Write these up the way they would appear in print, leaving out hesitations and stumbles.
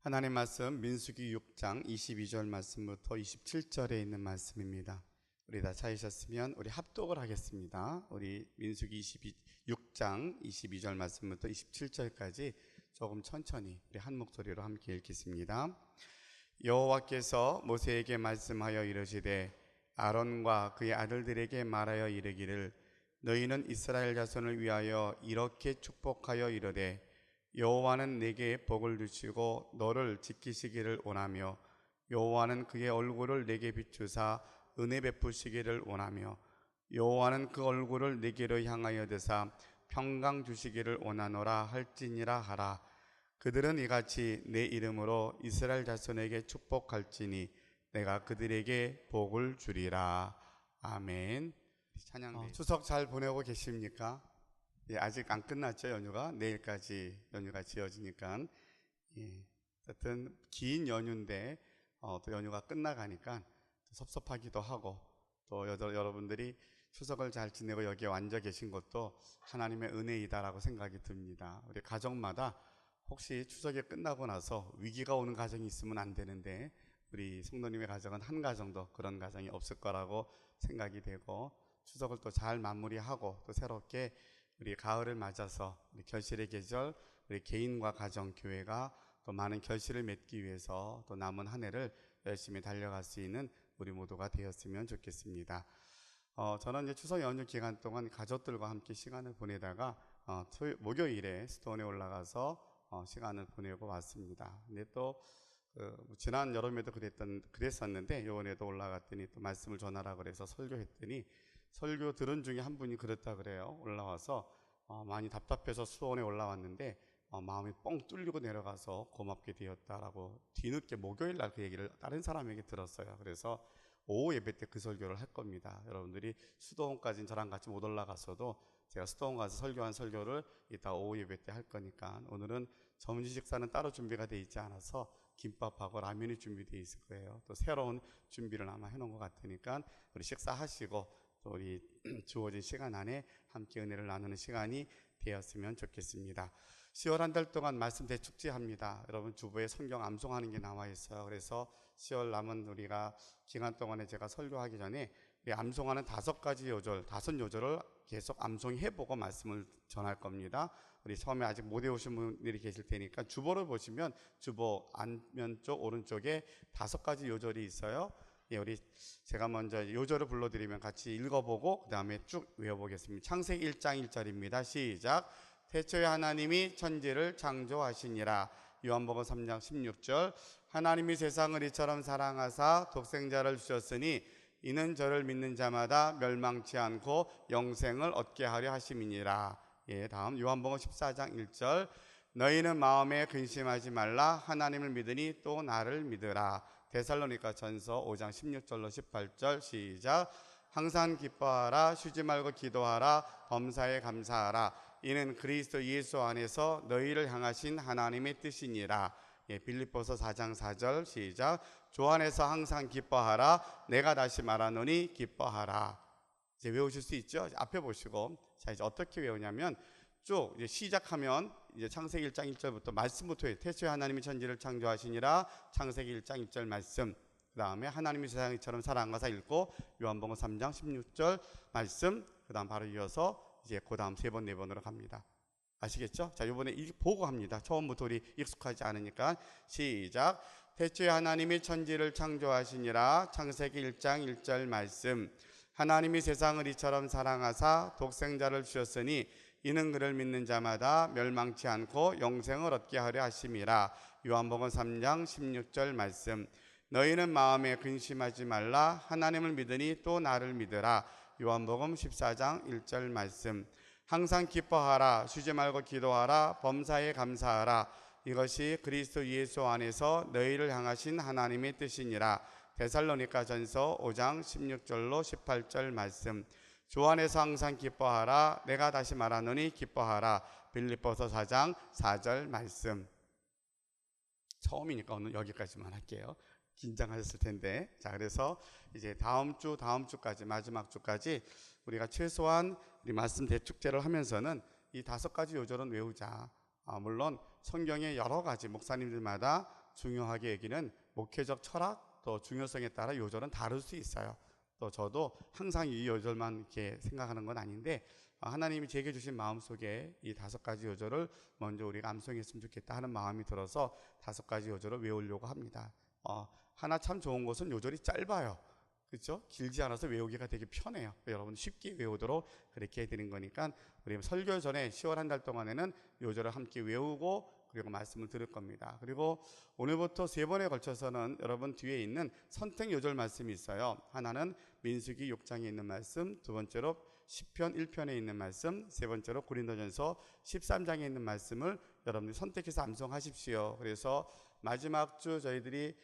하나님 말씀 민수기 6장 22절 말씀부터 27절에 있는 말씀입니다. 우리 다 찾으셨으면 우리 합독을 하겠습니다. 우리 민수기 6장 22절 말씀부터 27절까지 조금 천천히 우리 한 목소리로 함께 읽겠습니다. 여호와께서 모세에게 말씀하여 이르시되 아론과 그의 아들들에게 말하여 이르기를 너희는 이스라엘 자손을 위하여 이렇게 축복하여 이르되 여호와는 내게 복을 주시고 너를 지키시기를 원하며 여호와는 그의 얼굴을 내게 비추사 은혜 베푸시기를 원하며 여호와는 그 얼굴을 내게로 향하여 드사 평강 주시기를 원하노라 할지니라 하라. 그들은 이같이 내 이름으로 이스라엘 자손에게 축복할지니 내가 그들에게 복을 주리라. 아멘. 찬양. 추석 잘 보내고 계십니까? 예, 아직 안 끝났죠. 연휴가 내일까지 연휴가 지어지니까 어쨌든 긴 연휴인데 또 연휴가 끝나가니까 섭섭하기도 하고 또 여러분들이 추석을 잘 지내고 여기에 앉아 계신 것도 하나님의 은혜이다라고 생각이 듭니다. 우리 가정마다 혹시 추석이 끝나고 나서 위기가 오는 가정이 있으면 안 되는데 우리 성도님의 가정은 한 가정도 그런 가정이 없을 거라고 생각이 되고 추석을 또 잘 마무리하고 또 새롭게 우리 가을을 맞아서 우리 결실의 계절, 우리 개인과 가정, 교회가 또 많은 결실을 맺기 위해서 또 남은 한 해를 열심히 달려갈 수 있는 우리 모두가 되었으면 좋겠습니다. 저는 이제 추석 연휴 기간 동안 가족들과 함께 시간을 보내다가 목요일에 스톤에 올라가서 시간을 보내고 왔습니다. 근데 또 지난 여름에도 그랬었는데 이번에도 올라갔더니 또 말씀을 전하라고 그래서 설교했더니 설교 들은 중에 한 분이 그랬다 그래요. 올라와서 많이 답답해서 수원에 올라왔는데 마음이 뻥 뚫리고 내려가서 고맙게 되었다라고 뒤늦게 목요일 날 그 얘기를 다른 사람에게 들었어요. 그래서 오후 예배 때 그 설교를 할 겁니다. 여러분들이 수도원까지는 저랑 같이 못 올라갔어도 제가 수도원 가서 설교한 설교를 이따 오후 예배 때 할 거니까 오늘은 점심 식사는 따로 준비가 돼 있지 않아서 김밥하고 라면이 준비되어 있을 거예요. 또 새로운 준비를 아마 해놓은 것 같으니까 우리 식사하시고 또 우리 주어진 시간 안에 함께 은혜를 나누는 시간이 되었으면 좋겠습니다. 10월 한 달 동안 말씀 대축제합니다. 여러분 주보에 성경 암송하는 게 나와 있어요. 그래서 10월 남은 우리가 기간 동안에 제가 설교하기 전에 우리 암송하는 5가지 요절, 5요절을 계속 암송해보고 말씀을 전할 겁니다. 우리 처음에 아직 못 외우신 분들이 계실 테니까 주보를 보시면 주보 안면쪽 오른쪽에 5가지 요절이 있어요. 예, 우리 제가 먼저 요절을 불러드리면 같이 읽어보고 그 다음에 쭉 외워보겠습니다. 창세기 1장 1절입니다. 시작. 태초에 하나님이 천지를 창조하시니라. 요한복음 3장 16절. 하나님이 세상을 이처럼 사랑하사 독생자를 주셨으니 이는 저를 믿는 자마다 멸망치 않고 영생을 얻게 하려 하심이니라. 예, 다음 요한복음 14장 1절. 너희는 마음에 근심하지 말라. 하나님을 믿으니 또 나를 믿으라. 데살로니가 전서 5장 16절로 18절. 시작. 항상 기뻐하라. 쉬지 말고 기도하라. 범사에 감사하라. 이는 그리스도 예수 안에서 너희를 향하신 하나님의 뜻이니라. 예, 빌립보서 4장 4절. 시작. 주 안에서 항상 기뻐하라. 내가 다시 말하노니 기뻐하라. 이제 외우실 수 있죠? 앞에 보시고 자 이제 어떻게 외우냐면 쭉 이제 시작하면 이제 창세기 1장 1절부터 말씀부터 해요. 태초에 하나님이 천지를 창조하시니라. 창세기 1장 1절 말씀. 그 다음에 하나님이 세상을 이처럼 사랑하사 읽고 요한복음 3장 16절 말씀. 그 다음 바로 이어서 이제 그 다음 3번 4번으로 갑니다. 아시겠죠? 자 이번에 보고 합니다. 처음부터 우리 익숙하지 않으니까 시작. 태초에 하나님이 천지를 창조하시니라. 창세기 1장 1절 말씀. 하나님이 세상을 이처럼 사랑하사 독생자를 주셨으니 이는 그를 믿는 자마다 멸망치 않고 영생을 얻게 하려 하심이라. 요한복음 3장 16절 말씀. 너희는 마음에 근심하지 말라. 하나님을 믿으니 또 나를 믿으라. 요한복음 14장 1절 말씀. 항상 기뻐하라. 쉬지 말고 기도하라. 범사에 감사하라. 이것이 그리스도 예수 안에서 너희를 향하신 하나님의 뜻이니라. 데살로니가 전서 5장 16절로 18절 말씀. 주 안에서 항상 기뻐하라. 내가 다시 말하노니 기뻐하라. 빌립보서 4장 4절 말씀. 처음이니까 오늘 여기까지만 할게요. 긴장하셨을 텐데. 자, 그래서 이제 다음 주까지, 마지막 주까지 우리가 최소한 우리 말씀 대축제를 하면서는 이 5가지 요절은 외우자. 물론 성경에 여러 가지 목사님들마다 중요하게 여기는 목회적 철학 또 중요성에 따라 요절은 다를 수 있어요. 또 저도 항상 이 요절만 이렇게 생각하는 건 아닌데 하나님이 제게 주신 마음속에 이 5가지 요절을 먼저 우리가 암송했으면 좋겠다 하는 마음이 들어서 5가지 요절을 외우려고 합니다. 하나 참 좋은 것은 요절이 짧아요. 그렇죠? 길지 않아서 외우기가 되게 편해요. 여러분 쉽게 외우도록 그렇게 해드린 거니까 우리 설교 전에 10월 한 달 동안에는 요절을 함께 외우고 그리고 말씀을 들을 겁니다. 그리고 오늘부터 3번에 걸쳐서는 여러분 뒤에 있는 선택 요절 말씀이 있어요. 하나는 민수기 6장에 있는 말씀, 두 번째로 시편 1편에 있는 말씀, 세 번째로 고린도전서 13장에 있는 말씀을 여러분들이 선택해서 암송하십시오. 그래서 마지막 주 저희들이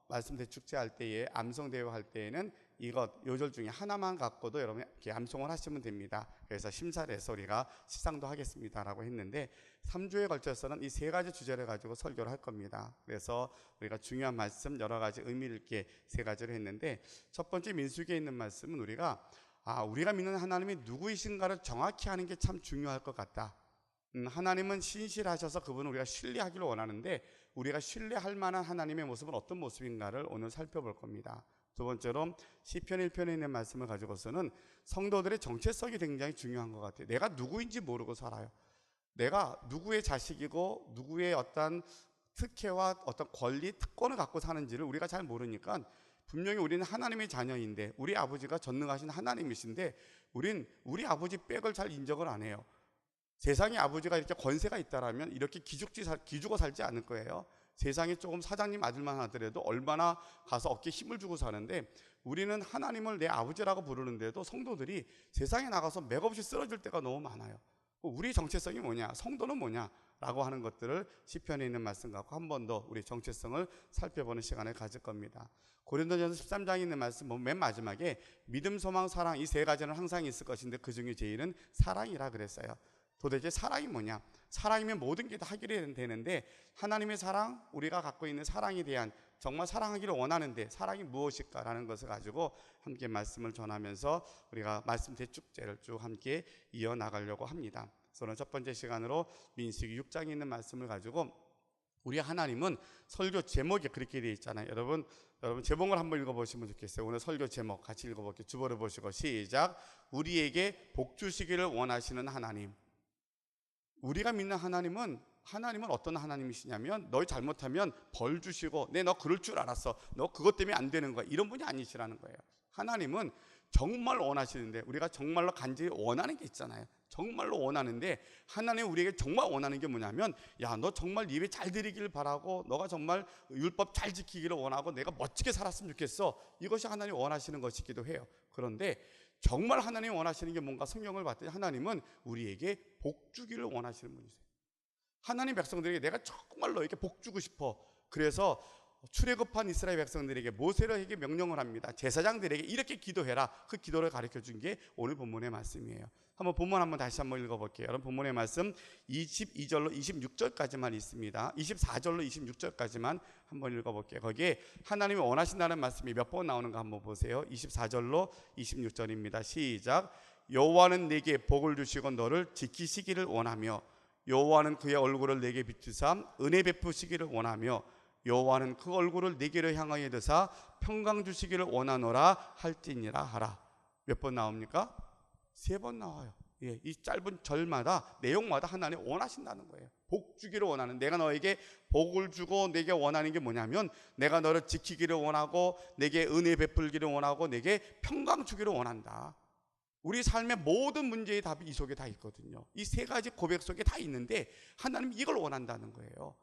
말씀 대축제 할 때에 암송 대회 할 때에는 이것 요절 중에 하나만 갖고도 여러분 이렇게 암송을 하시면 됩니다. 그래서 심사를 해서 우리가 시상도 하겠습니다라고 했는데 3주에 걸쳐서는 이 3가지 주제를 가지고 설교를 할 겁니다. 그래서 우리가 중요한 말씀 여러 가지 의미를 있게 3가지로 했는데 첫 번째 민수기에 있는 말씀은 우리가 믿는 하나님이 누구이신가를 정확히 하는 게 참 중요할 것 같다. 하나님은 신실하셔서 그분을 우리가 신뢰하기를 원하는데 우리가 신뢰할 만한 하나님의 모습은 어떤 모습인가를 오늘 살펴볼 겁니다. 두 번째로 시편 1편에 있는 말씀을 가지고서는 성도들의 정체성이 굉장히 중요한 것 같아요. 내가 누구인지 모르고 살아요. 내가 누구의 자식이고 누구의 어떤 특혜와 어떤 권리, 특권을 갖고 사는지를 우리가 잘 모르니까 분명히 우리는 하나님의 자녀인데 우리 아버지가 전능하신 하나님이신데 우리 아버지 백을 잘 인정을 안 해요. 세상에 아버지가 이렇게 권세가 있다라면 이렇게 기죽어 살지 않을 거예요. 세상에 조금 사장님 아들만 하더라도 얼마나 가서 어깨에 힘을 주고 사는데 우리는 하나님을 내 아버지라고 부르는데도 성도들이 세상에 나가서 맥없이 쓰러질 때가 너무 많아요. 우리 정체성이 뭐냐, 성도는 뭐냐 라고 하는 것들을 시편에 있는 말씀 갖고 한 번 더 우리 정체성을 살펴보는 시간을 가질 겁니다. 고린도전서 13장에 있는 말씀 보면 맨 마지막에 믿음, 소망, 사랑 이 3가지는 항상 있을 것인데 그 중에 제일은 사랑이라 그랬어요. 도대체 사랑이 뭐냐? 사랑이면 모든 게 다 해결이 되는데 하나님의 사랑, 우리가 갖고 있는 사랑에 대한 정말 사랑하기를 원하는데 사랑이 무엇일까라는 것을 가지고 함께 말씀을 전하면서 우리가 말씀 대축제를 쭉 함께 이어나가려고 합니다. 그래서 첫 번째 시간으로 민수기 6장에 있는 말씀을 가지고 우리 하나님은 설교 제목이 그렇게 되어 있잖아요. 여러분 제목을 한번 읽어보시면 좋겠어요. 오늘 설교 제목 같이 읽어볼게요. 주보를 보시고 시작. 우리에게 복 주시기를 원하시는 하나님. 우리가 믿는 하나님은 어떤 하나님이시냐면 너희 잘못하면 벌 주시고 너 그럴 줄 알았어, 너 그것 때문에 안 되는 거야, 이런 분이 아니시라는 거예요. 하나님은 정말 원하시는데 우리가 정말로 간절히 원하는 게 있잖아요. 정말로 원하는데 하나님 우리에게 정말 원하는 게 뭐냐면 너 정말 예배 잘 드리길 바라고 너가 정말 율법 잘 지키기를 원하고 내가 멋지게 살았으면 좋겠어. 이것이 하나님 원하시는 것이기도 해요. 그런데 정말 하나님이 원하시는 게 뭔가 성경을 봤더니 하나님은 우리에게 복 주기를 원하시는 분이세요. 하나님 백성들에게 내가 정말로 이렇게 복 주고 싶어. 그래서 출애굽한 이스라엘 백성들에게 모세에게 명령을 합니다. 제사장들에게 이렇게 기도해라. 그 기도를 가르쳐 준 게 오늘 본문의 말씀이에요. 본문 다시 한번 읽어볼게요. 여러분 본문의 말씀 22절로 26절까지만 있습니다. 24절로 26절까지만 한번 읽어볼게요. 거기에 하나님이 원하신다는 말씀이 몇 번 나오는가 한번 보세요. 24절로 26절입니다. 시작. 여호와는 내게 복을 주시고 너를 지키시기를 원하며 여호와는 그의 얼굴을 내게 비추사 은혜 베푸시기를 원하며 여호와는 그 얼굴을 내게로 향하여 드사 평강 주시기를 원하노라 할지니라 하라. 몇 번 나옵니까? 3번 나와요. 이 짧은 절마다 내용마다 하나님 원하신다는 거예요. 복 주기를 원하는, 내가 너에게 복을 주고 내게 원하는 게 뭐냐면 내가 너를 지키기를 원하고 내게 은혜 베풀기를 원하고 내게 평강 주기를 원한다. 우리 삶의 모든 문제의 답이 이 속에 다 있거든요. 이 3가지 고백 속에 다 있는데 하나님 이걸 원한다는 거예요.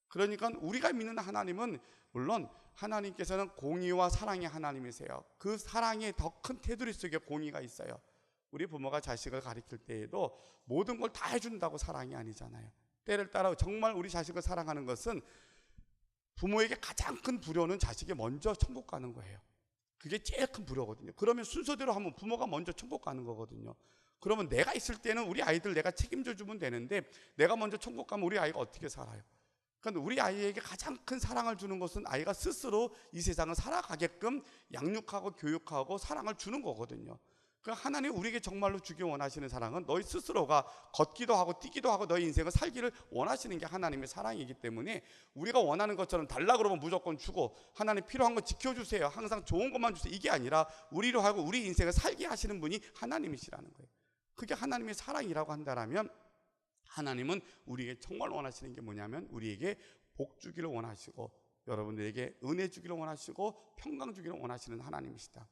그러니까 우리가 믿는 하나님은 물론 하나님께서는 공의와 사랑의 하나님이세요. 그 사랑의 더 큰 테두리 속에 공의가 있어요. 우리 부모가 자식을 가르칠 때에도 모든 걸 다 해준다고 사랑이 아니잖아요. 때를 따라 정말 우리 자식을 사랑하는 것은 부모에게 가장 큰 불효는 자식이 먼저 천국 가는 거예요. 그게 제일 큰 불효거든요. 그러면 순서대로 하면 부모가 먼저 천국 가는 거거든요. 그러면 내가 있을 때는 우리 아이들 내가 책임져 주면 되는데 내가 먼저 천국 가면 우리 아이가 어떻게 살아요? 그러니까 우리 아이에게 가장 큰 사랑을 주는 것은 아이가 스스로 이 세상을 살아가게끔 양육하고 교육하고 사랑을 주는 거거든요. 그 하나님 우리에게 정말로 주기 원하시는 사랑은 너희 스스로가 걷기도 하고 뛰기도 하고 너희 인생을 살기를 원하시는 게 하나님의 사랑이기 때문에 우리가 원하는 것처럼 달라 그러면 무조건 주고 하나님 필요한 거 지켜주세요, 항상 좋은 것만 주세요, 이게 아니라 우리로 하고 우리 인생을 살게 하시는 분이 하나님이시라는 거예요. 그게 하나님의 사랑이라고 한다면 하나님은 우리에게 정말 원하시는 게 뭐냐면 우리에게 복 주기를 원하시고 여러분들에게 은혜 주기를 원하시고 평강 주기를 원하시는 하나님이시다.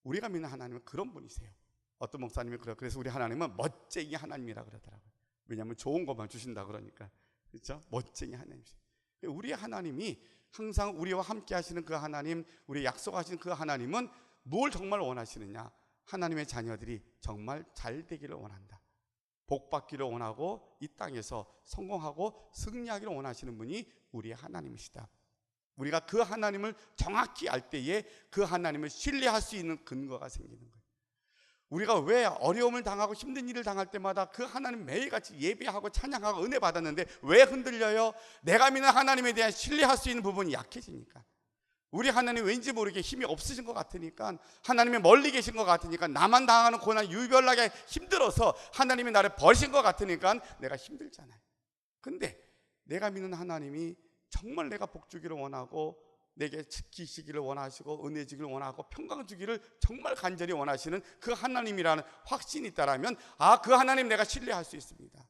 우리가 믿는 하나님은 그런 분이세요. 어떤 목사님이 그래요. 그래서 우리 하나님은 멋쟁이 하나님이라 그러더라고요. 왜냐하면 좋은 것만 주신다 그러니까. 그렇죠? 멋쟁이 하나님이세요. 우리의 하나님이 항상 우리와 함께 하시는 그 하나님, 우리 약속하신 그 하나님은 뭘 정말 원하시느냐? 하나님의 자녀들이 정말 잘 되기를 원한다. 복 받기를 원하고 이 땅에서 성공하고 승리하기를 원하시는 분이 우리의 하나님이시다. 우리가 그 하나님을 정확히 알 때에 그 하나님을 신뢰할 수 있는 근거가 생기는 거예요. 우리가 왜 어려움을 당하고 힘든 일을 당할 때마다 그 하나님 매일같이 예배하고 찬양하고 은혜 받았는데 왜 흔들려요? 내가 믿는 하나님에 대한 신뢰할 수 있는 부분이 약해지니까. 우리 하나님 왠지 모르게 힘이 없으신 것 같으니까, 하나님이 멀리 계신 것 같으니까, 나만 당하는 고난 유별나게 힘들어서 하나님이 나를 버리신 것 같으니까 내가 힘들잖아요. 근데 내가 믿는 하나님이 정말 내가 복 주기를 원하고 내게 지키시기를 원하시고 은혜 주기를 원하고 평강 주기를 정말 간절히 원하시는 그 하나님이라는 확신이 있다라면 그 하나님 내가 신뢰할 수 있습니다.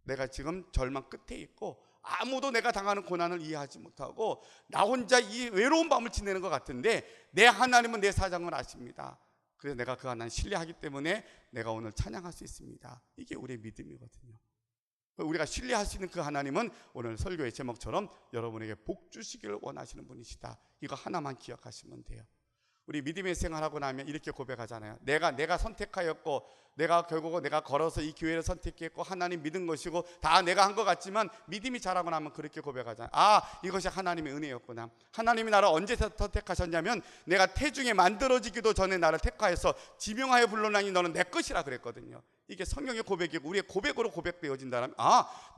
내가 지금 절망 끝에 있고 아무도 내가 당하는 고난을 이해하지 못하고 나 혼자 이 외로운 밤을 지내는 것 같은데 내 하나님은 내 사정을 아십니다. 그래서 내가 그 하나님 신뢰하기 때문에 내가 오늘 찬양할 수 있습니다. 이게 우리의 믿음이거든요. 우리가 신뢰할 수 있는 그 하나님은 오늘 설교의 제목처럼 여러분에게 복 주시기를 원하시는 분이시다. 이거 하나만 기억하시면 돼요. 우리 믿음의 생활하고 나면 이렇게 고백하잖아요. 내가 선택하였고 결국은 내가 걸어서 이 교회를 선택했고 하나님 믿은 것이고 다 내가 한 것 같지만 믿음이 자라고 나면 그렇게 고백하잖아요. 이것이 하나님의 은혜였구나. 하나님이 나를 언제 선택하셨냐면 내가 태중에 만들어지기도 전에 나를 택하여서 지명하여 불러나니 너는 내 것이라 그랬거든요. 이게 성경의 고백이고 우리의 고백으로 고백되어진다면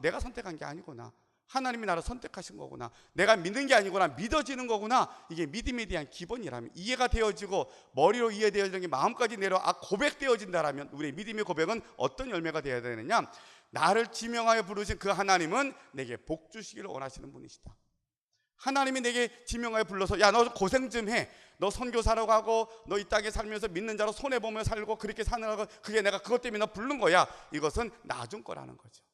내가 선택한 게 아니구나. 하나님이 나를 선택하신 거구나. 내가 믿는 게 아니구나. 믿어지는 거구나. 이게 믿음에 대한 기본이라면, 이해가 되어지고 머리로 이해되어지는 게 마음까지 고백되어진다라면 우리의 믿음의 고백은 어떤 열매가 되어야 되느냐? 나를 지명하여 부르신 그 하나님은 내게 복 주시기를 원하시는 분이시다. 하나님이 내게 지명하여 불러서 너 고생 좀 해. 너 선교사로 가고 너 이 땅에 살면서 믿는 자로 손해보며 살고 그렇게 사는 거, 그게 내가 그것 때문에 너 부른 거야. 이것은 나중 거라는 거죠.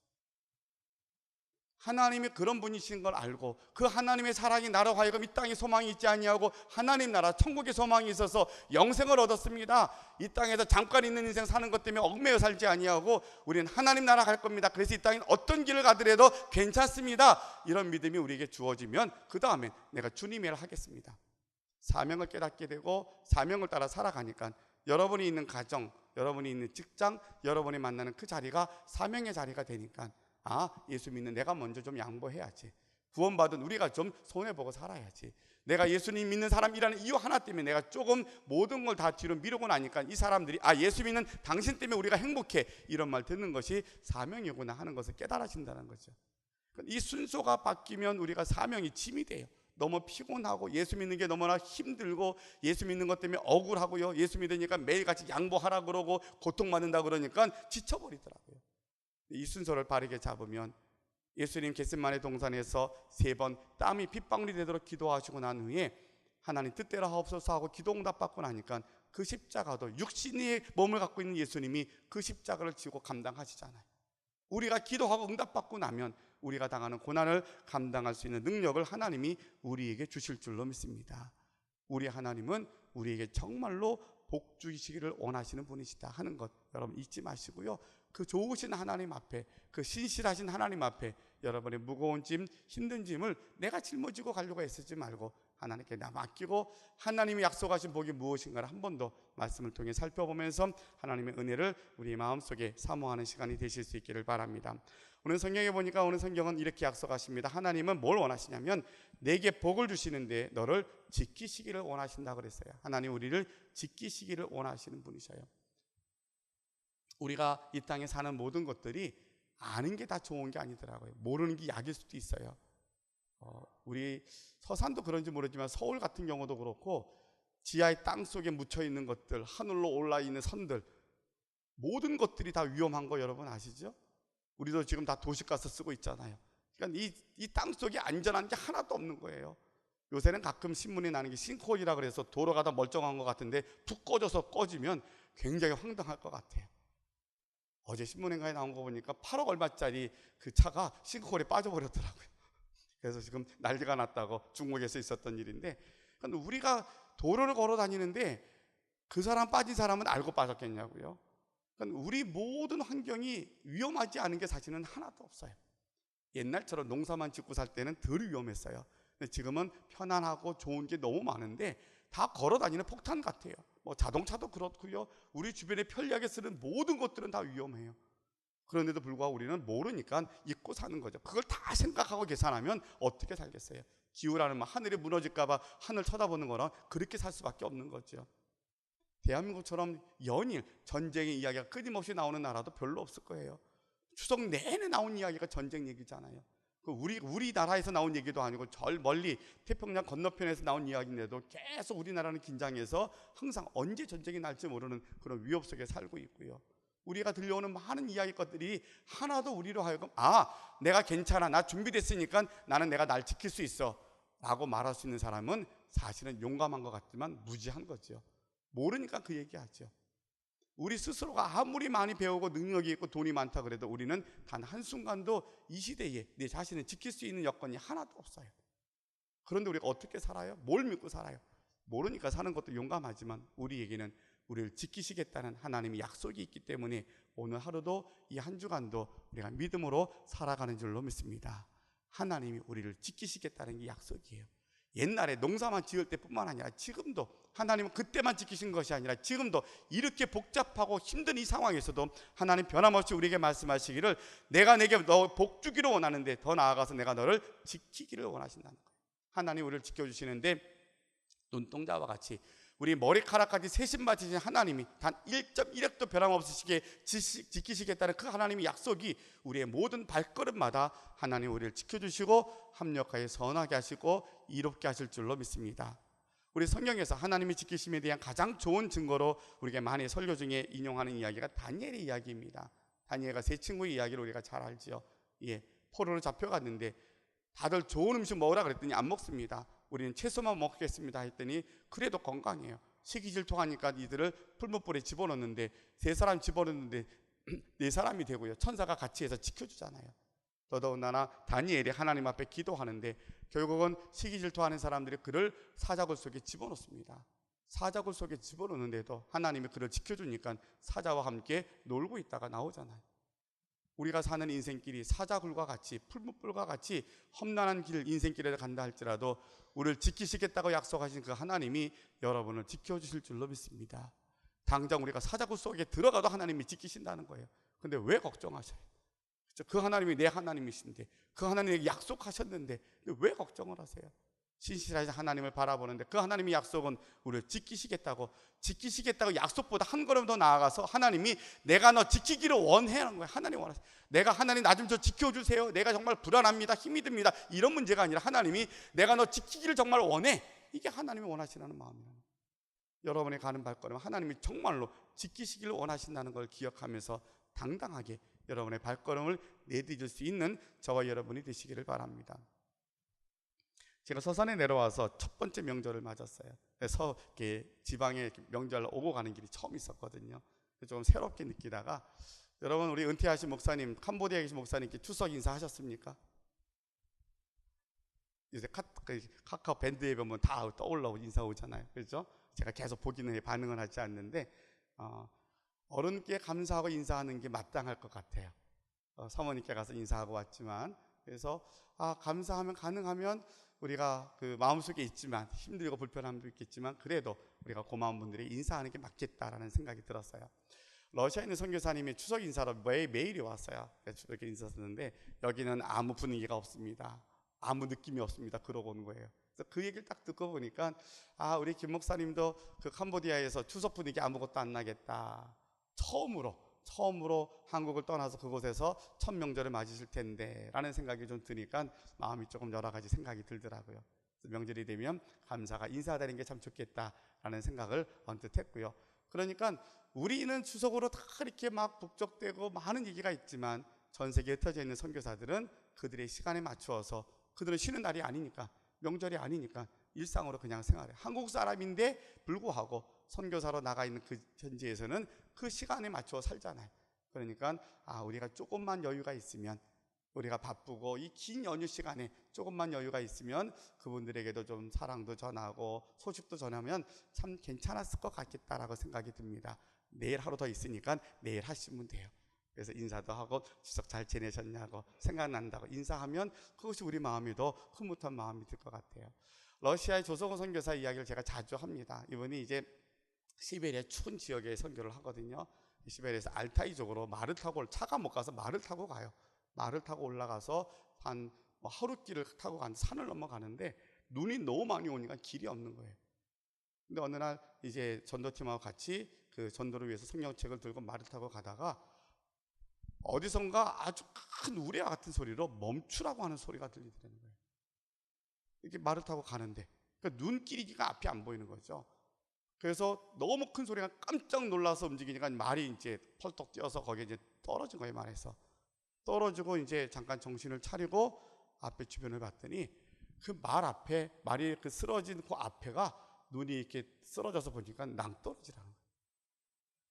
하나님이 그런 분이신 걸 알고 그 하나님의 사랑이 나로 하여금 이 땅에 소망이 있지 아니하고 하나님 나라 천국에 소망이 있어서 영생을 얻었습니다. 이 땅에서 잠깐 있는 인생 사는 것 때문에 얽매여 살지 아니하고 우리는 하나님 나라 갈 겁니다. 그래서 이 땅에 어떤 길을 가더라도 괜찮습니다. 이런 믿음이 우리에게 주어지면 그 다음에 내가 주님의 일을 하겠습니다. 사명을 깨닫게 되고 사명을 따라 살아가니까 여러분이 있는 가정, 여러분이 있는 직장, 여러분이 만나는 그 자리가 사명의 자리가 되니까 예수 믿는 내가 먼저 좀 양보해야지. 구원받은 우리가 좀 손해보고 살아야지. 내가 예수님 믿는 사람이라는 이유 하나 때문에 내가 조금 모든 걸 다 뒤로 미루고 나니까 이 사람들이 예수 믿는 당신 때문에 우리가 행복해, 이런 말 듣는 것이 사명이구나 하는 것을 깨달아진다는 거죠. 이 순서가 바뀌면 우리가 사명이 짐이 돼요. 너무 피곤하고 예수 믿는 게 너무나 힘들고 예수 믿는 것 때문에 억울하고요. 예수 믿으니까 매일같이 양보하라 그러고 고통받는다 그러니까 지쳐버리더라고요. 이 순서를 바르게 잡으면 예수님 겟세마네 동산에서 3번 땀이 핏방울이 되도록 기도하시고 난 후에 하나님 뜻대로 하옵소서 하고 기도 응답받고 나니까 그 십자가도 육신의 몸을 갖고 있는 예수님이 그 십자가를 지고 감당하시잖아요. 우리가 기도하고 응답받고 나면 우리가 당하는 고난을 감당할 수 있는 능력을 하나님이 우리에게 주실 줄로 믿습니다. 우리 하나님은 우리에게 정말로 복 주시기를 원하시는 분이시다 하는 것 여러분 잊지 마시고요. 그 좋으신 하나님 앞에, 그 신실하신 하나님 앞에 여러분의 무거운 짐, 힘든 짐을 내가 짊어지고 가려고 애쓰지 말고 하나님께 맡기고 하나님이 약속하신 복이 무엇인가를 한 번 더 말씀을 통해 살펴보면서 하나님의 은혜를 우리 마음속에 사모하는 시간이 되실 수 있기를 바랍니다. 오늘 성경에 보니까 오늘 성경은 이렇게 약속하십니다. 하나님은 뭘 원하시냐면 내게 복을 주시는데 너를 지키시기를 원하신다 그랬어요. 하나님 우리를 지키시기를 원하시는 분이셔요. 우리가 이 땅에 사는 모든 것들이 아는 게 다 좋은 게 아니더라고요. 모르는 게 약일 수도 있어요. 우리 서산도 그런지 모르지만 서울 같은 경우도 그렇고 지하의 땅 속에 묻혀 있는 것들, 하늘로 올라 있는 선들, 모든 것들이 다 위험한 거 여러분 아시죠? 우리도 지금 다 도시가스 쓰고 있잖아요. 그러니까 이 땅 속에 안전한 게 하나도 없는 거예요. 요새는 가끔 신문에 나는 게 싱크홀이라 그래서 도로가 다 멀쩡한 것 같은데 푹 꺼져서 꺼지면 굉장히 황당할 것 같아요. 어제 신문인가에 나온 거 보니까 8억 얼마짜리 그 차가 싱크홀에 빠져버렸더라고요. 그래서 지금 난리가 났다고 중국에서 있었던 일인데, 그러니까 우리가 도로를 걸어 다니는데 그 사람 빠진 사람은 알고 빠졌겠냐고요. 그러니까 우리 모든 환경이 위험하지 않은 게 사실은 하나도 없어요. 옛날처럼 농사만 짓고 살 때는 덜 위험했어요. 근데 지금은 편안하고 좋은 게 너무 많은데 다 걸어 다니는 폭탄 같아요. 뭐 자동차도 그렇고요. 우리 주변에 편리하게 쓰는 모든 것들은 다 위험해요. 그런데도 불구하고 우리는 모르니까 잊고 사는 거죠. 그걸 다 생각하고 계산하면 어떻게 살겠어요? 기후라는 말, 하늘이 무너질까 봐 하늘 쳐다보는 거랑 그렇게 살 수밖에 없는 거죠. 대한민국처럼 연일 전쟁의 이야기가 끊임없이 나오는 나라도 별로 없을 거예요. 추석 내내 나온 이야기가 전쟁 얘기잖아요. 우리나라에서 나온 얘기도 아니고 절 멀리 태평양 건너편에서 나온 이야기인데도 계속 우리나라는 긴장해서 항상 언제 전쟁이 날지 모르는 그런 위협 속에 살고 있고요. 우리가 들려오는 많은 이야기 것들이 하나도 우리로 하여금 내가 괜찮아, 나 준비됐으니까 나는 내가 날 지킬 수 있어 라고 말할 수 있는 사람은 사실은 용감한 것 같지만 무지한 거죠. 모르니까 그 얘기하죠. 우리 스스로가 아무리 많이 배우고 능력이 있고 돈이 많다 그래도 우리는 단 한순간도 이 시대에 내 자신을 지킬 수 있는 여건이 하나도 없어요. 그런데 우리가 어떻게 살아요? 뭘 믿고 살아요? 모르니까 사는 것도 용감하지만 우리에게는 우리를 지키시겠다는 하나님의 약속이 있기 때문에 오늘 하루도 이 한 주간도 우리가 믿음으로 살아가는 줄로 믿습니다. 하나님이 우리를 지키시겠다는 게 약속이에요. 옛날에 농사만 지을 때뿐만 아니라 지금도 하나님은 그때만 지키신 것이 아니라 지금도 이렇게 복잡하고 힘든 이 상황에서도 하나님 변함없이 우리에게 말씀하시기를 내가 내게 너 복 주기를 원하는데 더 나아가서 내가 너를 지키기를 원하신다는 거예요. 하나님 우리를 지켜주시는데 눈동자와 같이 우리 머리카락까지 세신 받으신 하나님이 단 1.1획도 변함없으시게 지키시겠다는 그 하나님의 약속이 우리의 모든 발걸음마다 하나님 우리를 지켜주시고 합력하여 선하게 하시고 이롭게 하실 줄로 믿습니다. 우리 성경에서 하나님의 지키심에 대한 가장 좋은 증거로 우리에게 많이 설교 중에 인용하는 이야기가 다니엘의 이야기입니다. 다니엘과 세 친구의 이야기를 우리가 잘 알죠. 포로로 잡혀갔는데 다들 좋은 음식 먹으라 그랬더니 안 먹습니다. 우리는 채소만 먹겠습니다 했더니 그래도 건강해요. 식이질투하니까 이들을 풀무불에 집어넣는데 세 사람 집어넣는데 네 사람이 되고요. 천사가 같이 해서 지켜주잖아요. 더더군다나 다니엘이 하나님 앞에 기도하는데 결국은 식이질투하는 사람들이 그를 사자굴 속에 집어넣습니다. 사자굴 속에 집어넣는데도 하나님이 그를 지켜주니까 사자와 함께 놀고 있다가 나오잖아요. 우리가 사는 인생길이 사자굴과 같이 풀무불과 같이 험난한 길 인생길에 간다 할지라도 우리를 지키시겠다고 약속하신 그 하나님이 여러분을 지켜주실 줄로 믿습니다. 당장 우리가 사자굴 속에 들어가도 하나님이 지키신다는 거예요. 근데 왜 걱정하셔요? 그 하나님이 내 하나님이신데 그 하나님에게 약속하셨는데 왜 걱정을 하세요? 신실하신 하나님을 바라보는데 그 하나님의 약속은 우리를 지키시겠다고 약속보다 한 걸음 더 나아가서 하나님이 내가 너 지키기를 원해라는 거예요. 하나님 원하세요. 내가 하나님 나 좀 저 지켜주세요. 내가 정말 불안합니다. 힘이 듭니다. 이런 문제가 아니라 하나님이 내가 너 지키기를 정말 원해. 이게 하나님이 원하시는 마음이에요. 여러분이 가는 발걸음 하나님이 정말로 지키시기를 원하신다는 걸 기억하면서 당당하게 여러분의 발걸음을 내딛을 수 있는 저와 여러분이 되시기를 바랍니다. 제가 서산에 내려와서 첫 번째 명절을 맞았어요. 그래서 지방에 명절 오고 가는 길이 처음 있었거든요. 좀 새롭게 느끼다가 여러분 우리 은퇴하신 목사님, 캄보디아에 계신 목사님께 추석 인사하셨습니까? 요새 카카오 밴드에 보면 다 떠올라오고 인사 오잖아요. 그렇죠? 제가 계속 보기는 해 반응은 하지 않는데 어른께 감사하고 인사하는 게 마땅할 것 같아요. 사모님께 가서 인사하고 왔지만 그래서 감사하면 가능하면 우리가 그 마음속에 있지만 힘들고 불편함도 있겠지만 그래도 우리가 고마운 분들이 인사하는 게 맞겠다라는 생각이 들었어요. 러시아에 있는 선교사님이 추석 인사로 매일이 왔어요. 그래서 이렇게 인사했는데 여기는 아무 분위기가 없습니다. 아무 느낌이 없습니다. 그러고 오는 거예요. 그래서 그 얘기를 딱 듣고 보니까 우리 김 목사님도 그 캄보디아에서 추석 분위기 아무것도 안 나겠다. 처음으로 한국을 떠나서 그곳에서 첫 명절을 맞으실 텐데 라는 생각이 좀 드니까 마음이 조금 여러 가지 생각이 들더라고요. 명절이 되면 감사가 인사드리는 게 참 좋겠다라는 생각을 언뜻 했고요. 그러니까 우리는 추석으로 다 이렇게 막 북적대고 많은 얘기가 있지만 전 세계에 흩어져 있는 선교사들은 그들의 시간에 맞추어서, 그들은 쉬는 날이 아니니까, 명절이 아니니까 일상으로 그냥 생활해. 한국 사람인데 불구하고 선교사로 나가 있는 그 현지에서는 그 시간에 맞추어 살잖아요. 그러니까 우리가 조금만 여유가 있으면, 우리가 바쁘고 이 긴 연휴 시간에 조금만 여유가 있으면 그분들에게도 좀 사랑도 전하고 소식도 전하면 참 괜찮았을 것 같겠다라고 생각이 듭니다. 내일 하루 더 있으니까 내일 하시면 돼요. 그래서 인사도 하고 추석 잘 지내셨냐고, 생각난다고 인사하면 그것이 우리 마음이 더 흐뭇한 마음이 들 것 같아요. 러시아의 조성호 선교사 이야기를 제가 자주 합니다. 이분이 이제 시베리아 추운 지역에 선교를 하거든요. 시베리아에서 알타이 쪽으로 말을 타고, 차가 못 가서 말을 타고 가요. 말을 타고 올라가서 한 하루길을 타고 간 산을 넘어가는데 눈이 너무 많이 오니까 길이 없는 거예요. 근데 어느 날 이제 전도팀하고 같이 그 전도를 위해서 성경책을 들고 말을 타고 가다가 어디선가 아주 큰 우레와 같은 소리로 멈추라고 하는 소리가 들리더라는 거예요. 이렇게 말을 타고 가는데 그러니까 눈길이가 앞이 안 보이는 거죠. 그래서 너무 큰 소리가 깜짝 놀라서 움직이니까 말이 이제 펄떡 뛰어서 거기에 이제 떨어진 거예요. 말에서 떨어지고 이제 잠깐 정신을 차리고 앞에 주변을 봤더니 그 말 앞에, 말이 그 쓰러진 그 앞에가 눈이 이렇게 쓰러져서 보니까 낭떠러지라는 거예요.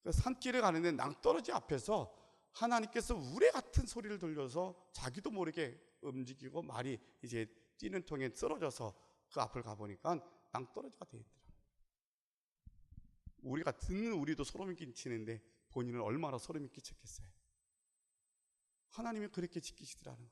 그 산길을 가는데 낭떠러지 앞에서 하나님께서 우레 같은 소리를 들려서 자기도 모르게 움직이고 말이 이제 뛰는 통에 쓰러져서 그 앞을 가보니까 낭떠러지가 되어 있더라고요. 우리가 듣는 우리도 소름이 끼치는데 본인은 얼마나 소름이 끼쳤겠어요. 하나님이 그렇게 지키시더라는 거예요.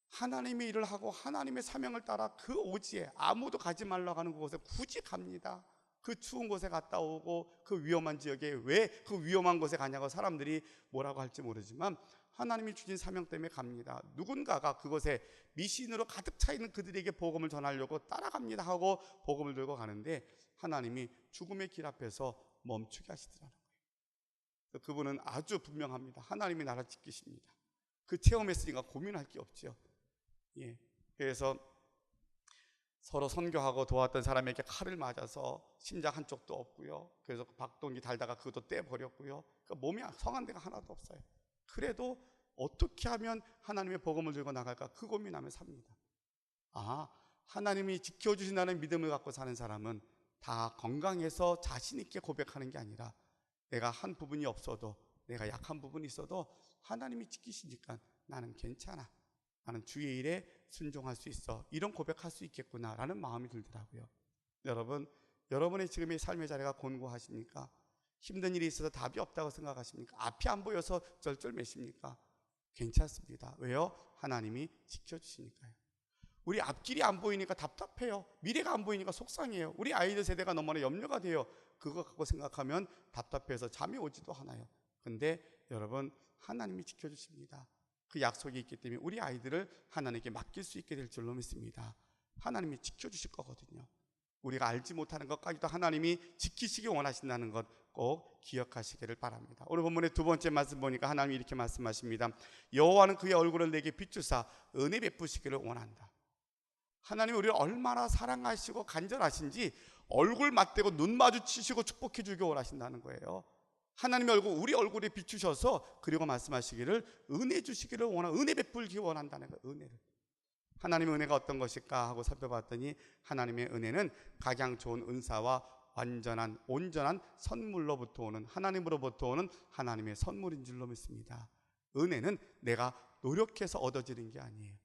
하나님의 일을 하고 하나님의 사명을 따라 그 오지에, 아무도 가지 말라고 하는 그곳에 굳이 갑니다. 그 추운 곳에 갔다 오고 그 위험한 지역에 왜 그 위험한 곳에 가냐고 사람들이 뭐라고 할지 모르지만 하나님이 주신 사명 때문에 갑니다. 누군가가 그곳에 미신으로 가득 차 있는 그들에게 복음을 전하려고 따라갑니다 하고 복음을 들고 가는데 하나님이 죽음의 길 앞에서 멈추게 하시더라는 거예요. 그분은 아주 분명합니다. 하나님이 나를 지키십니다. 그 체험했으니까 고민할 게 없죠. 예. 그래서 서로 선교하고 도왔던 사람에게 칼을 맞아서 심장 한쪽도 없고요. 그래서 박동기 달다가 그것도 떼버렸고요. 그러니까 몸이 성한 데가 하나도 없어요. 그래도 어떻게 하면 하나님의 복음을 들고 나갈까 그 고민하며 삽니다. 하나님이 지켜주신다는 믿음을 갖고 사는 사람은 다 건강해서 자신 있게 고백하는 게 아니라 내가 한 부분이 없어도, 내가 약한 부분이 있어도 하나님이 지키시니까 나는 괜찮아, 나는 주의 일에 순종할 수 있어, 이런 고백할 수 있겠구나라는 마음이 들더라고요. 여러분, 여러분의 지금의 삶의 자리가 곤고하십니까? 힘든 일이 있어서 답이 없다고 생각하십니까? 앞이 안 보여서 쩔쩔매십니까? 괜찮습니다. 왜요? 하나님이 지켜주시니까요. 우리 앞길이 안 보이니까 답답해요. 미래가 안 보이니까 속상해요. 우리 아이들 세대가 너무나 염려가 돼요. 그거 갖고 생각하면 답답해서 잠이 오지도 않아요. 근데 여러분, 하나님이 지켜주십니다. 그 약속이 있기 때문에 우리 아이들을 하나님께 맡길 수 있게 될 줄로 믿습니다. 하나님이 지켜주실 거거든요. 우리가 알지 못하는 것까지도 하나님이 지키시기 원하신다는 것 꼭 기억하시기를 바랍니다. 오늘 본문의 두 번째 말씀 보니까 하나님이 이렇게 말씀하십니다. 여호와는 그의 얼굴을 내게 비추사 은혜 베푸시기를 원한다. 하나님이 우리를 얼마나 사랑하시고 간절하신지 얼굴 맞대고 눈 마주치시고 축복해 주기 원하신다는 거예요. 하나님의 얼굴, 우리 얼굴에 비추셔서 그리고 말씀하시기를 은혜 주시기를 은혜 베풀기 원한다는 거예요. 은혜를. 하나님의 은혜가 어떤 것일까 하고 살펴봤더니 하나님의 은혜는 각양 좋은 은사와 완전한 온전한 선물로부터 오는, 하나님으로부터 오는 하나님의 선물인 줄로 믿습니다. 은혜는 내가 노력해서 얻어지는 게 아니에요.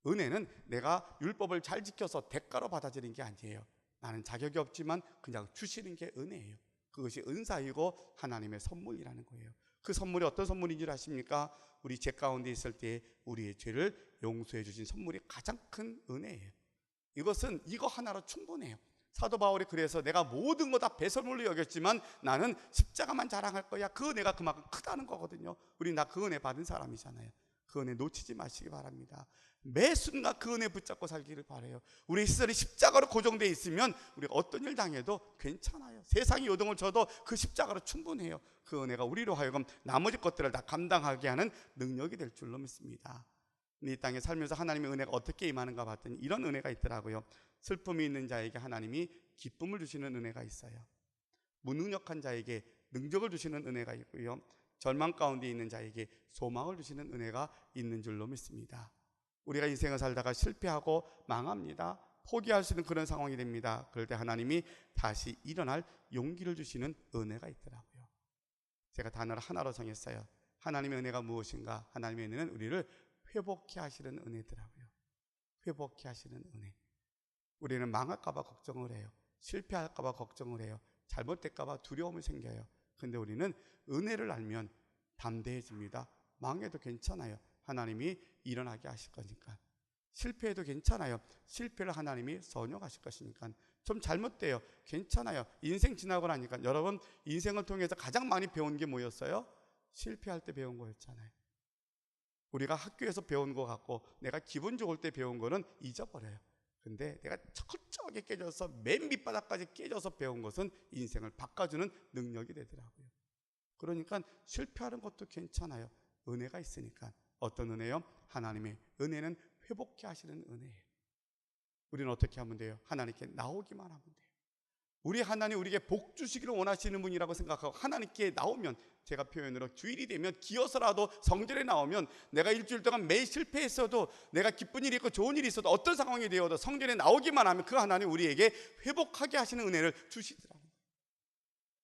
은혜는 내가 율법을 잘 지켜서 대가로 받아들이는 게 아니에요. 나는 자격이 없지만 그냥 주시는 게 은혜예요. 그것이 은사이고 하나님의 선물이라는 거예요. 그 선물이 어떤 선물인 줄 아십니까? 우리 죄 가운데 있을 때 우리의 죄를 용서해 주신 선물이 가장 큰 은혜예요. 이것은 이거 하나로 충분해요. 사도 바울이 그래서 내가 모든 거 다 배설물로 여겼지만 나는 십자가만 자랑할 거야. 그 은혜가 그만큼 크다는 거거든요. 우리 나 그 은혜 받은 사람이잖아요. 그 은혜 놓치지 마시기 바랍니다. 매 순간 그 은혜 붙잡고 살기를 바라요. 우리 시설이 십자가로 고정되어 있으면 우리가 어떤 일 당해도 괜찮아요. 세상이 요동을 쳐도 그 십자가로 충분해요. 그 은혜가 우리로 하여금 나머지 것들을 다 감당하게 하는 능력이 될 줄로 믿습니다. 이 땅에 살면서 하나님의 은혜가 어떻게 임하는가 봤더니 이런 은혜가 있더라고요. 슬픔이 있는 자에게 하나님이 기쁨을 주시는 은혜가 있어요. 무능력한 자에게 능력을 주시는 은혜가 있고요. 절망 가운데 있는 자에게 소망을 주시는 은혜가 있는 줄로 믿습니다. 우리가 인생을 살다가 실패하고 망합니다. 포기할 수 있는 그런 상황이 됩니다. 그럴 때 하나님이 다시 일어날 용기를 주시는 은혜가 있더라고요. 제가 단어를 하나로 정했어요. 하나님의 은혜가 무엇인가? 하나님의 은혜는 우리를 회복케 하시는 은혜더라고요. 회복케 하시는 은혜. 우리는 망할까 봐 걱정을 해요. 실패할까 봐 걱정을 해요. 잘못될까 봐 두려움이 생겨요. 근데 우리는 은혜를 알면 담대해집니다. 망해도 괜찮아요. 하나님이 일어나게 하실 거니까. 실패해도 괜찮아요. 실패를 하나님이 선용하실 것이니까. 좀 잘못돼요. 괜찮아요. 인생 지나고 나니까. 여러분, 인생을 통해서 가장 많이 배운 게 뭐였어요? 실패할 때 배운 거였잖아요. 우리가 학교에서 배운 거 같고 내가 기분 좋을 때 배운 거는 잊어버려요. 근데 내가 철저하게 깨져서 맨 밑바닥까지 깨져서 배운 것은 인생을 바꿔주는 능력이 되더라고요. 그러니까 실패하는 것도 괜찮아요. 은혜가 있으니까. 어떤 은혜요? 하나님의 은혜는 회복케 하시는 은혜예요. 우리는 어떻게 하면 돼요? 하나님께 나오기만 하면 돼요. 우리 하나님 우리에게 복 주시기를 원하시는 분이라고 생각하고 하나님께 나오면, 제가 표현으로 주일이 되면 기어서라도 성전에 나오면, 내가 일주일 동안 매일 실패했어도, 내가 기쁜 일이 있고 좋은 일이 있어도, 어떤 상황이 되어도 성전에 나오기만 하면 그 하나님 우리에게 회복하게 하시는 은혜를 주시더라고요.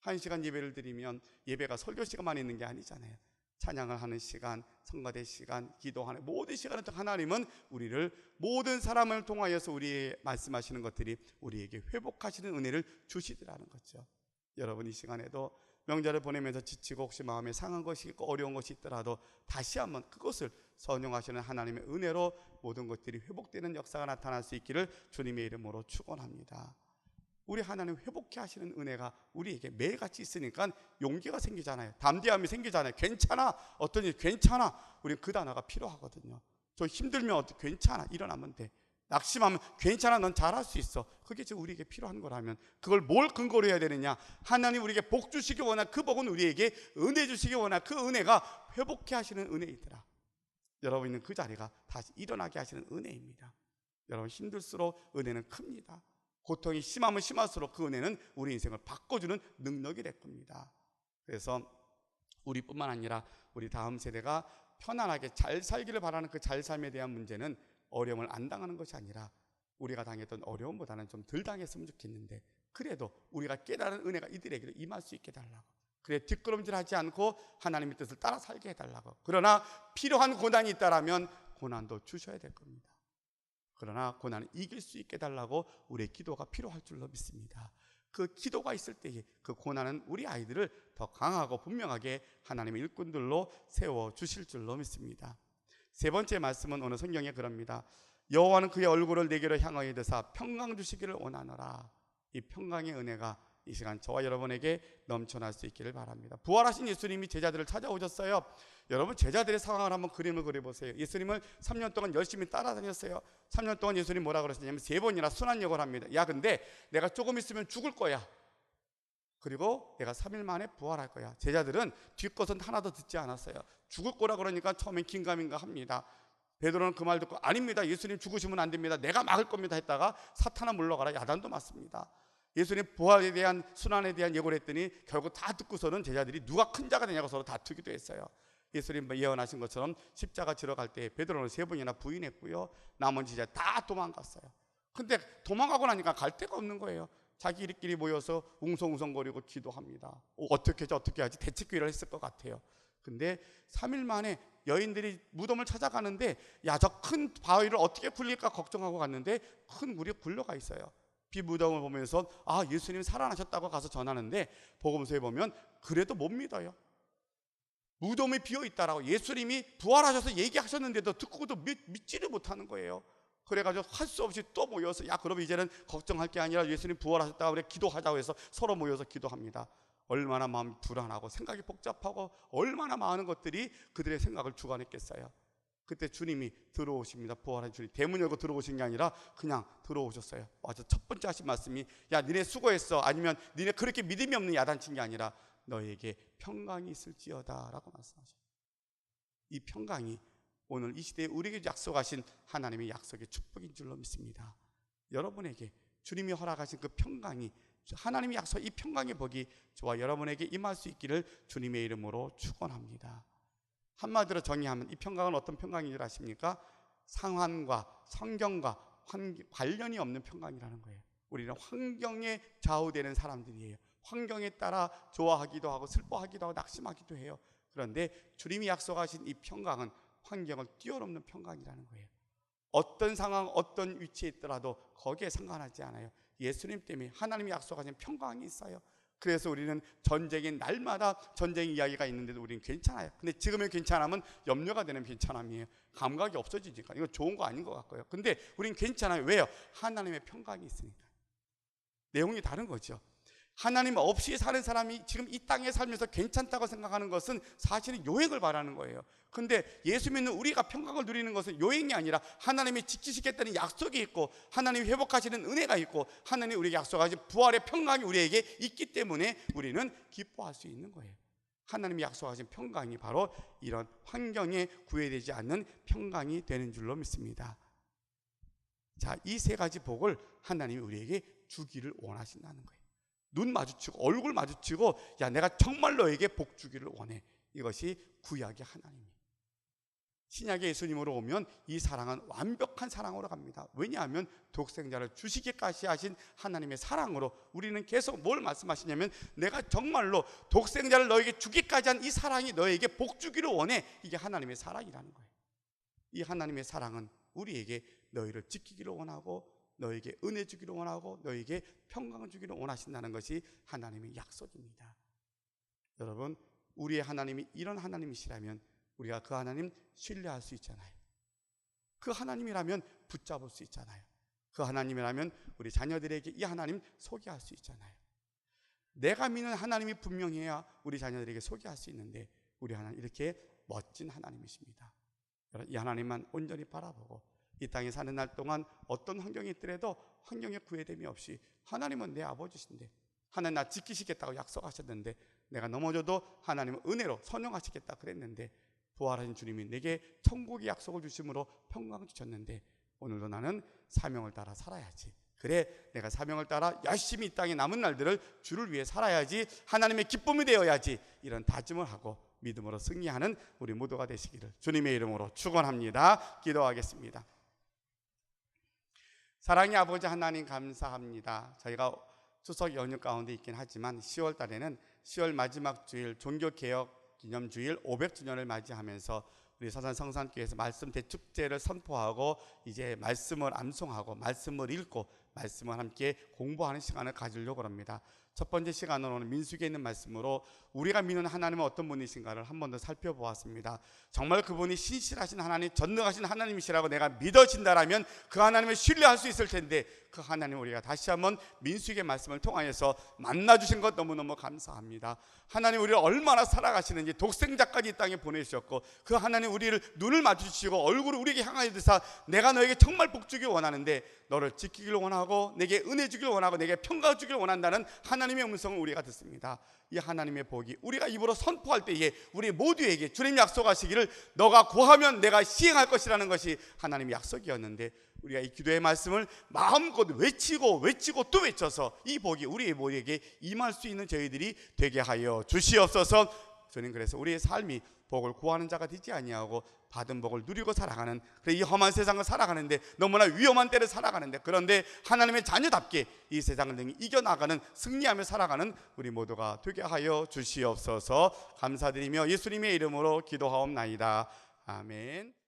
1시간 예배를 드리면 예배가 설교 시간만 있는 게 아니잖아요. 찬양을 하는 시간, 성가대 시간, 기도하는 모든 시간을 통해 하나님은 우리를, 모든 사람을 통하여서 우리에게 말씀하시는 것들이 우리에게 회복하시는 은혜를 주시더라는 거죠. 여러분, 이 시간에도 명절을 보내면서 지치고 혹시 마음에 상한 것이 있고 어려운 것이 있더라도 다시 한번 그것을 선용하시는 하나님의 은혜로 모든 것들이 회복되는 역사가 나타날 수 있기를 주님의 이름으로 축원합니다. 우리 하나님 회복케 하시는 은혜가 우리에게 매일같이 있으니까 용기가 생기잖아요. 담대함이 생기잖아요. 괜찮아. 어떤 일 괜찮아. 우리는 그 단어가 필요하거든요. 저 힘들면 어떻게 괜찮아. 일어나면 돼. 낙심하면 괜찮아. 넌 잘할 수 있어. 그게 지금 우리에게 필요한 거라면 그걸 뭘 근거로 해야 되느냐? 하나님 우리에게 복 주시기 원한 그 복은 우리에게 은혜 주시기 원한 그 은혜가 회복케 하시는 은혜이더라. 여러분 있는 그 자리가 다시 일어나게 하시는 은혜입니다. 여러분 힘들수록 은혜는 큽니다. 고통이 심하면 심할수록 그 은혜는 우리 인생을 바꿔주는 능력이 될 겁니다. 그래서 우리뿐만 아니라 우리 다음 세대가 편안하게 잘 살기를 바라는 그 잘 삶에 대한 문제는 어려움을 안 당하는 것이 아니라 우리가 당했던 어려움보다는 좀 덜 당했으면 좋겠는데, 그래도 우리가 깨달은 은혜가 이들에게 임할 수 있게 해달라고. 그래, 뒷걸음질하지 않고 하나님의 뜻을 따라 살게 해달라고. 그러나 필요한 고난이 있다라면 고난도 주셔야 될 겁니다. 그러나 고난을 이길 수 있게 해달라고 우리의 기도가 필요할 줄로 믿습니다. 그 기도가 있을 때에 그 고난은 우리 아이들을 더 강하고 분명하게 하나님의 일꾼들로 세워주실 줄로 믿습니다. 세 번째 말씀은 오늘 성경에 그럽니다. 여호와는 그의 얼굴을 내게로 향하여 드사 평강 주시기를 원하노라. 이 평강의 은혜가 이 시간 저와 여러분에게 넘쳐날 수 있기를 바랍니다. 부활하신 예수님이 제자들을 찾아오셨어요. 여러분, 제자들의 상황을 한번 그림을 그려보세요. 예수님을 3년 동안 열심히 따라다녔어요. 3년 동안 예수님 뭐라 그러셨냐면 3번이나 순환역을 합니다. 야, 근데 내가 조금 있으면 죽을 거야. 그리고 내가 3일 만에 부활할 거야. 제자들은 뒷것은 하나도 듣지 않았어요. 죽을 거라 그러니까 처음엔 긴가민가 합니다. 베드로는 그 말 듣고 아닙니다. 예수님 죽으시면 안 됩니다. 내가 막을 겁니다 했다가 사탄아 물러가라 야단도 맞습니다. 예수님 부활에 대한 순환에 대한 예고를 했더니 결국 다 듣고서는 제자들이 누가 큰 자가 되냐고 서로 다투기도 했어요. 예수님 예언하신 것처럼 십자가 지러 갈 때 베드로는 3번이나 부인했고요. 나머지 제자 다 도망갔어요. 근데 도망가고 나니까 갈 데가 없는 거예요. 자기들끼리 모여서 웅성웅성거리고 기도합니다. 어떻게 하지? 대책기를 했을 것 같아요. 근데 3일 만에 여인들이 무덤을 찾아가는데, 야, 저 큰 바위를 어떻게 굴릴까 걱정하고 갔는데 큰 물이 굴러가 있어요. 비무덤을 보면서 아, 예수님 살아나셨다고 가서 전하는데 복음서에 보면 그래도 못 믿어요. 무덤이 비어있다라고 예수님이 부활하셔서 얘기하셨는데도 듣고도 믿지를 못하는 거예요. 그래가지고 할 수 없이 또 모여서, 야, 그럼 이제는 걱정할 게 아니라 예수님 부활하셨다고 그래 기도하자고 해서 서로 모여서 기도합니다. 얼마나 마음이 불안하고 생각이 복잡하고 얼마나 많은 것들이 그들의 생각을 주관했겠어요. 그때 주님이 들어오십니다. 부활한 주님 대문 열고 들어오신 게 아니라 그냥 들어오셨어요. 맞아, 첫 번째 하신 말씀이 야, 니네 수고했어. 아니면 니네 그렇게 믿음이 없는 야단친 게 아니라 너에게 평강이 있을지어다 라고 말씀하셔요. 이 평강이 오늘 이 시대에 우리에게 약속하신 하나님의 약속의 축복인 줄로 믿습니다. 여러분에게 주님이 허락하신 그 평강이, 하나님이 약속 이 평강의 복이 저와 여러분에게 임할 수 있기를 주님의 이름으로 축원합니다. 한마디로 정의하면 이 평강은 어떤 평강인 줄 아십니까? 상황과 성경과 관련이 없는 평강이라는 거예요. 우리는 환경에 좌우되는 사람들이에요. 환경에 따라 좋아하기도 하고 슬퍼하기도 하고 낙심하기도 해요. 그런데 주님이 약속하신 이 평강은 환경을 뛰어넘는 평강이라는 거예요. 어떤 상황, 어떤 위치에 있더라도 거기에 상관하지 않아요. 예수님 때문에 하나님이 약속하신 평강이 있어요. 그래서 우리는 전쟁의 날마다 전쟁 이야기가 있는데도 우리는 괜찮아요. 근데 지금의 괜찮음은 염려가 되는 괜찮음이에요. 감각이 없어지니까 이거 좋은 거 아닌 것 같고요. 근데 우리는 괜찮아요. 왜요? 하나님의 평강이 있으니까. 내용이 다른 거죠. 하나님 없이 사는 사람이 지금 이 땅에 살면서 괜찮다고 생각하는 것은 사실은 요행을 바라는 거예요. 근데 예수 믿는 우리가 평강을 누리는 것은 요행이 아니라 하나님이 지키시겠다는 약속이 있고 하나님이 회복하시는 은혜가 있고 하나님이 우리에게 약속하신 부활의 평강이 우리에게 있기 때문에 우리는 기뻐할 수 있는 거예요. 하나님이 약속하신 평강이 바로 이런 환경에 구애되지 않는 평강이 되는 줄로 믿습니다. 자, 이 세 가지 복을 하나님이 우리에게 주기를 원하신다는 거예요. 눈 마주치고 얼굴 마주치고 야 내가 정말 너에게 복 주기를 원해. 이것이 구약의 하나님이에요. 신약의 예수님으로 오면 이 사랑은 완벽한 사랑으로 갑니다. 왜냐하면 독생자를 주시기까지 하신 하나님의 사랑으로 우리는 계속 뭘 말씀하시냐면 내가 정말로 독생자를 너에게 주기까지 한 이 사랑이 너에게 복 주기를 원해. 이게 하나님의 사랑이라는 거예요. 이 하나님의 사랑은 우리에게 너희를 지키기를 원하고 너에게 은혜 주기를 원하고 너에게 평강을 주기를 원하신다는 것이 하나님의 약속입니다. 여러분, 우리의 하나님이 이런 하나님이시라면 우리가 그 하나님 신뢰할 수 있잖아요. 그 하나님이라면 붙잡을 수 있잖아요. 그 하나님이라면 우리 자녀들에게 이 하나님 소개할 수 있잖아요. 내가 믿는 하나님이 분명해야 우리 자녀들에게 소개할 수 있는데 우리 하나님 이렇게 멋진 하나님이십니다. 이 하나님만 온전히 바라보고 이 땅에 사는 날 동안 어떤 환경이 있더라도 환경에 구애됨이 없이 하나님은 내 아버지신데 하나님 나 지키시겠다고 약속하셨는데 내가 넘어져도 하나님은 은혜로 선용하시겠다 그랬는데 부활하신 주님이 내게 천국의 약속을 주심으로 평강을 주셨는데 오늘도 나는 사명을 따라 살아야지. 그래 내가 사명을 따라 열심히 이 땅에 남은 날들을 주를 위해 살아야지. 하나님의 기쁨이 되어야지. 이런 다짐을 하고 믿음으로 승리하는 우리 모두가 되시기를 주님의 이름으로 축원합니다. 기도하겠습니다. 사랑의 아버지 하나님 감사합니다. 저희가 추석 연휴 가운데 있긴 하지만 10월 달에는 10월 마지막 주일 종교개혁 기념주일 500주년을 맞이하면서 우리 서산 성산교회에서 말씀 대축제를 선포하고 이제 말씀을 암송하고 말씀을 읽고 말씀을 함께 공부하는 시간을 가지려고 합니다. 첫 번째 시간으로는 민수기에 있는 말씀으로 우리가 믿는 하나님은 어떤 분이신가를 한 번 더 살펴보았습니다. 정말 그분이 신실하신 하나님, 전능하신 하나님이시라고 내가 믿어진다라면 그 하나님을 신뢰할 수 있을 텐데 그 하나님 우리가 다시 한번 민수기의 말씀을 통하여서 만나주신 것 너무너무 감사합니다. 하나님 우리를 얼마나 사랑하시는지 독생자까지 이 땅에 보내주셨고 그 하나님 우리를 눈을 마주치시고 얼굴을 우리에게 향하여 드사 내가 너에게 정말 복 주길 원하는데 너를 지키기를 원하고 내게 은혜 주기를 원하고 내게 평강 주기를 원한다는 하나님의 음성을 우리가 듣습니다. 이 하나님의 복이 우리가 입으로 선포할 때에 우리 모두에게 주님 약속하시기를 너가 구하면 내가 시행할 것이라는 것이 하나님의 약속이었는데 우리가 이 기도의 말씀을 마음껏 외치고 또 외쳐서 이 복이 우리의 모두에게 임할 수 있는 저희들이 되게 하여 주시옵소서. 주님 그래서 우리의 삶이 복을 구하는 자가 되지 아니하고 받은 복을 누리고 살아가는 그래 이 험한 세상을 살아가는데 너무나 위험한 때를 살아가는데 그런데 하나님의 자녀답게 이 세상을 능히 이겨나가는 승리하며 살아가는 우리 모두가 되게 하여 주시옵소서. 감사드리며 예수님의 이름으로 기도하옵나이다. 아멘.